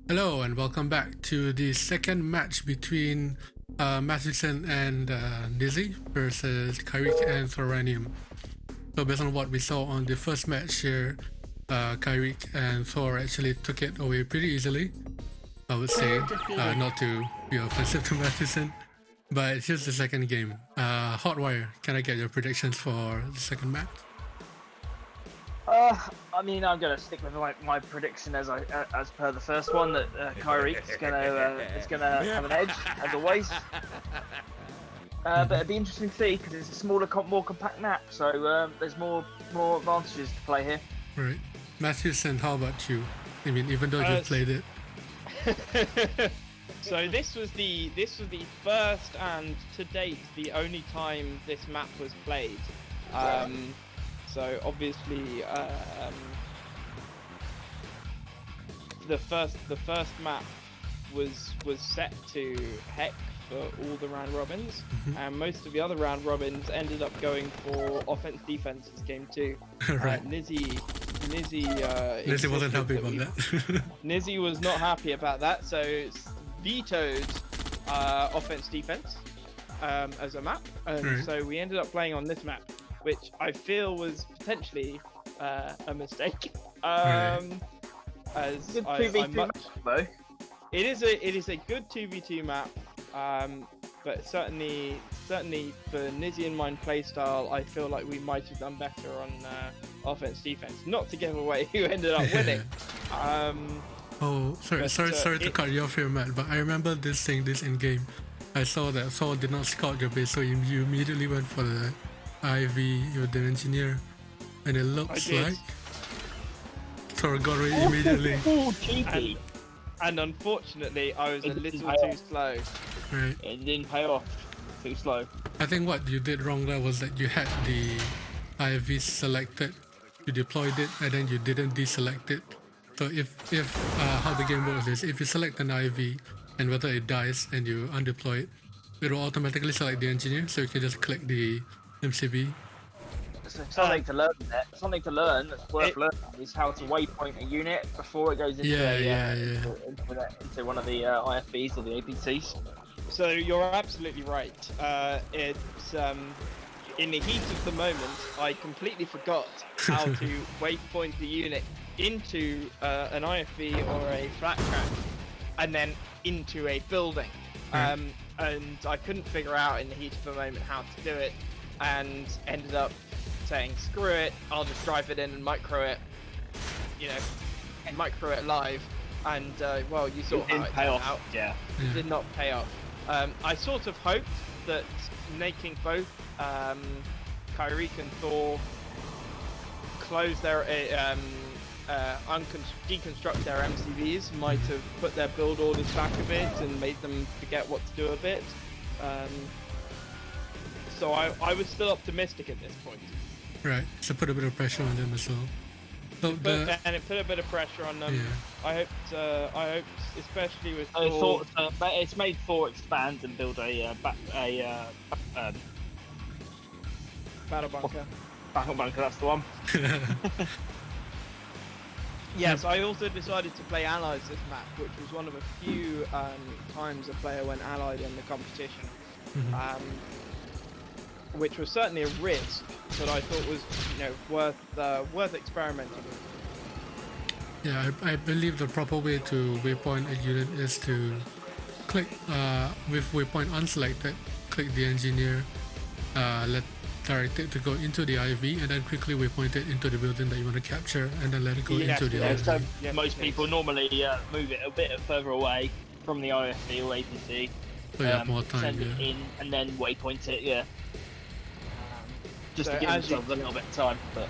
Hello and welcome back to the second match between Mathewson and Nizzy versus Kireek and Thoranium. So based on what we saw on the first match here, Kireek and Thor actually took it away pretty easily, I would say, not to be offensive to Mathewson. But here's the second game. Hottiwre, can I get your predictions for the second match? I mean, I'm gonna stick with my prediction as per the first one that Kireek is gonna have an edge as always. But it'd be interesting to see because it's a smaller, more compact map, so there's more advantages to play here. Right, Mathewson, how about you? I mean, even though you played it. So this was the first and to date the only time this map was played. So obviously, the first map was set to Heck for all the round robins, and most of the other round robins ended up going for offense defense as game 2. Right. Nizzy wasn't happy about that. Nizzy was not happy about that, so vetoed offense defense as a map, and so we ended up playing on this map, which I feel was potentially a mistake. As Good I 2v2 much, match, though. it is a good 2v2 map, but certainly for Nizzy and mine playstyle, I feel like we might have done better on offense defense. Not to give away who ended up winning. Oh, sorry to cut you off here, Matt, but I remember saying this in game. I saw that Thor did not scout your base, so you immediately went for the IV, you're the engineer, and it looks like Thor got away immediately. Cheeky. And unfortunately, I was a little too slow. Right. It didn't pay off. Too slow. I think what you did wrong there was that you had the IV selected, you deployed it, and then you didn't deselect it. So if how the game works is, if you select an IV and whether it dies and you undeploy it, it will automatically select the engineer, so you can just click the MCV. Something to learn there. Something to learn that's worth learning is how to waypoint a unit before it goes into into one of the IFBs or the APCs. So you're absolutely right. It's in the heat of the moment, I completely forgot how to waypoint the unit into an IFB or a flat track, and then into a building. And I couldn't figure out in the heat of the moment how to do it, and ended up saying, screw it, I'll just drive it in and micro it, micro it live, and well, you saw how it turned out. Yeah. It did not pay off. I sort of hoped that making both Kireek and Thor close their deconstruct their MCVs might have put their build orders back a bit and made them forget what to do a bit. So I was still optimistic at this point. Right, so put a bit of pressure on them as well. So and it put a bit of pressure on them. Yeah. I hoped, especially with Thor, it's made Thor expand and build a battle bunker. Battle bunker. That's the one. Yes, I also decided to play allies this map, which was one of a few times a player went allied in the competition. Which was certainly a risk, but I thought was worth experimenting with. Yeah, I believe the proper way to waypoint a unit is to click with waypoint unselected, click the engineer, direct it to go into the IV, and then quickly waypoint it into the building that you want to capture, and then let it go into the IV. So most people normally move it a bit further away from the IFB or APC. So you have more time, send it in, and then waypoint it, just to give themselves a little bit of time. But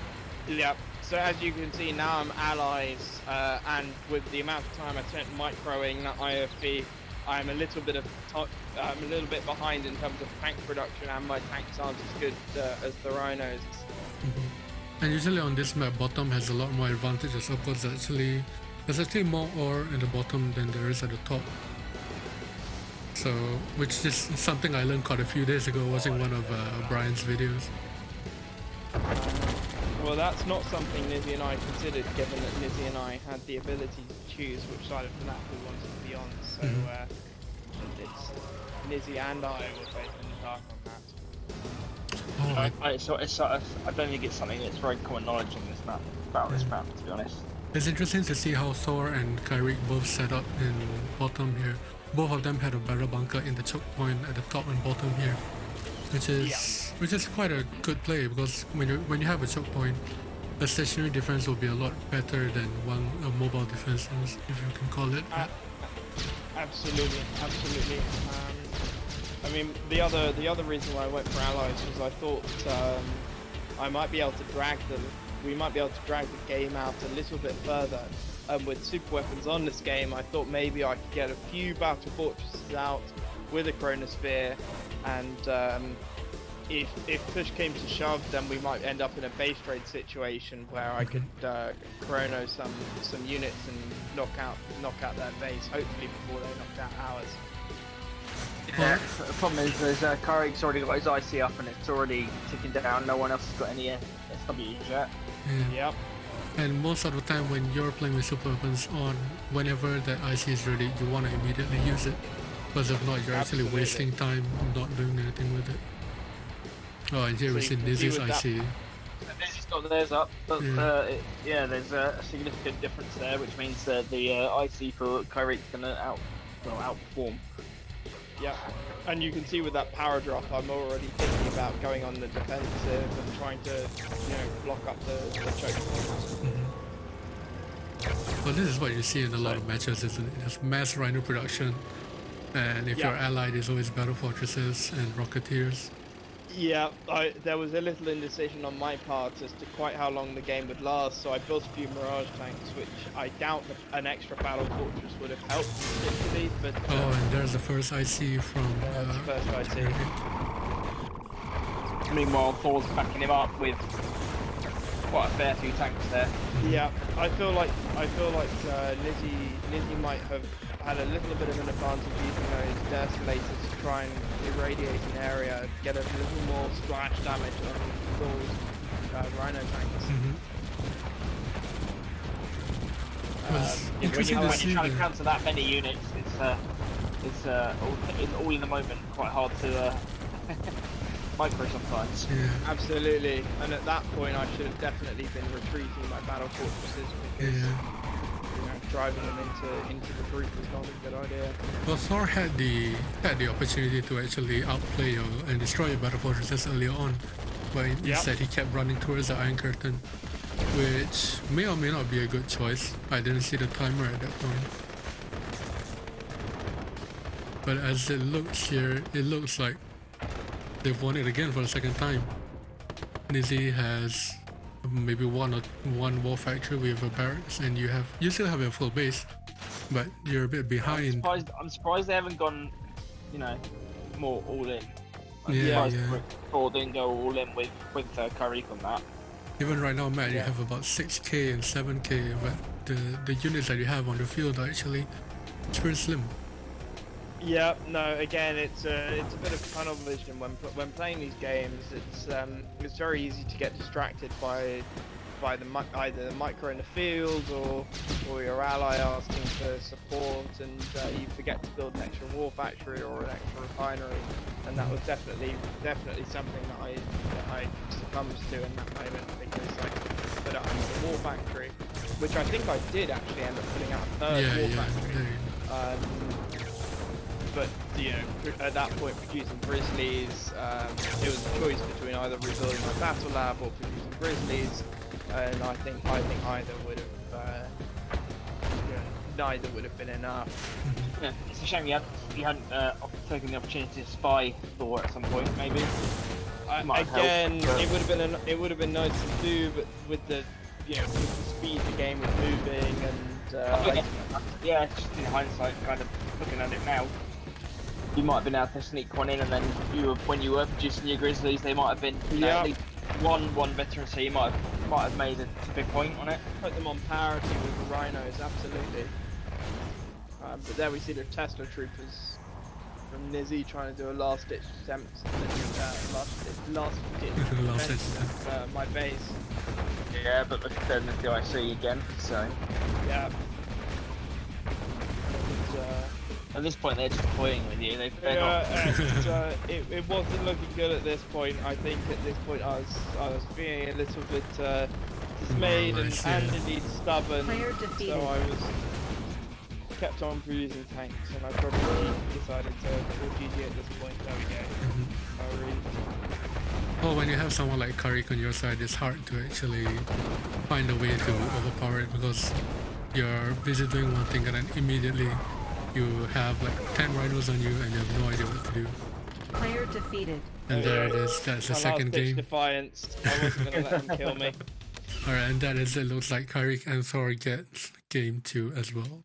yeah, so as you can see now, I'm allies, and with the amount of time I spent microing that IFB, I'm a little bit behind in terms of tank production, and my tanks aren't as good as the rhinos. And usually on this map, bottom has a lot more advantages. Of course, there's actually more ore in the bottom than there is at the top. So, which is something I learned quite a few days ago watching one of Brian's videos. Well, that's not something Nizzy and I considered, given that Nizzy and I had the ability to choose which side of the map we wanted to be on. So it's Nizzy and I were both in the dark on that. I don't think it's something that's very common knowledge on this map, about this map, to be honest. It's interesting to see how Thor and Kireek both set up in bottom here. Both of them had a barrel bunker in the choke point at the top and bottom here, which is quite a good play, because when you have a choke point, the stationary defense will be a lot better than a mobile defense, if you can call it that. Absolutely. I mean, the other reason why I went for allies was I thought I might be able to drag them. We might be able to drag the game out a little bit further. With super weapons on this game, I thought maybe I could get a few battle fortresses out with a chronosphere, and if push came to shove, then we might end up in a base trade situation where I could chrono some units and knock out their base, hopefully before they knocked out ours. Yeah, the problem is Kireek's already got his IC up and it's already ticking down. No one else has got any SWs yet. Yep. And most of the time when you're playing with super weapons on, whenever that IC is ready, you want to immediately use it. Because if not, you're actually wasting time not doing anything with it. Oh, and here we see Nizzy's IC. Nizzy's got theirs up, but there's a significant difference there, which means that the IC for Kireek's going to outperform. Yeah, and you can see with that power drop, I'm already thinking about going on the defensive and trying to, block up the choke points. Well, this is what you see in a lot of matches, isn't it? It's mass rhino production, and if you're allied, there's always battle fortresses and rocketeers. Yeah, there was a little indecision on my part as to quite how long the game would last, so I built a few Mirage tanks, which I doubt an extra battle fortress would have helped particularly, but... oh, and there's the first IC from... the first IC. Meanwhile, Thor's backing him up with quite a fair few tanks there. Yeah, I feel like Nizzy might have had a little bit of an advantage using those desolators to try and irradiate an area, get a little more splash damage on Thor's rhino tanks. When you're trying to counter that many units, it's all in the moment quite hard to micro sometimes. Yeah. Absolutely, and at that point I should have definitely been retreating my battle fortresses because driving them into the group was not a good idea. Well, Thor had the opportunity to actually outplay and destroy your battle fortresses earlier on, but instead he kept running towards the Iron Curtain, which may or may not be a good choice. I didn't see the timer at that point. But as it looks here, it looks like they've won it again for the second time. Nizzy has maybe one war factory with a barracks, and you still have a full base, but you're a bit behind. I'm surprised they haven't gone, more all in. Yeah. Thor didn't go all in with Kireek on that. Even right now, Matt, you have about 6k and 7k, but the units that you have on the field are actually pretty slim. Yeah, no. Again, it's a bit of tunnel vision when playing these games. It's very easy to get distracted by either the micro in the field or your ally asking for support, and you forget to build an extra war factory or an extra refinery. And that was definitely something that I succumbed to in that moment, because I put up the war factory, which I think I did actually end up putting out a third war factory. But at that point, producing Grizzlies, it was a choice between either rebuilding my battle lab or producing Grizzlies, and I think either would have, neither would have been enough. Yeah, it's a shame you hadn't taken the opportunity to spy Thor at some point, maybe. Again, helped, it would have been nice to do, but with the with the speed the game was moving, and just in hindsight, kind of looking at it now, you might have been able to sneak one in, and then when you were producing your Grizzlies, they might have been at least one veteran, so you might have made a big point on it. Put them on parity with the Rhinos, absolutely. But there we see the Tesla troopers from Nizzy trying to do a last-ditch attempt, last-ditch Last defense of my base. Yeah, but then the IC again, so... Yeah. At this point, they're just toying with you. They're not... It wasn't looking good at this point. I think at this point I was feeling a little bit dismayed and indeed stubborn. So I was kept on producing tanks, and I probably decided to call GG at this point. There we go. Well, when you have someone like Kireek on your side, it's hard to actually find a way to overpower it because you're busy doing one thing and then immediately you have like 10 rhinos on you and you have no idea what to do. Player defeated. And there it is, that's the second game. Defiance. I wasn't going to let him kill me. Alright, and that is, it looks like Kireek and Thor get game 2 as well.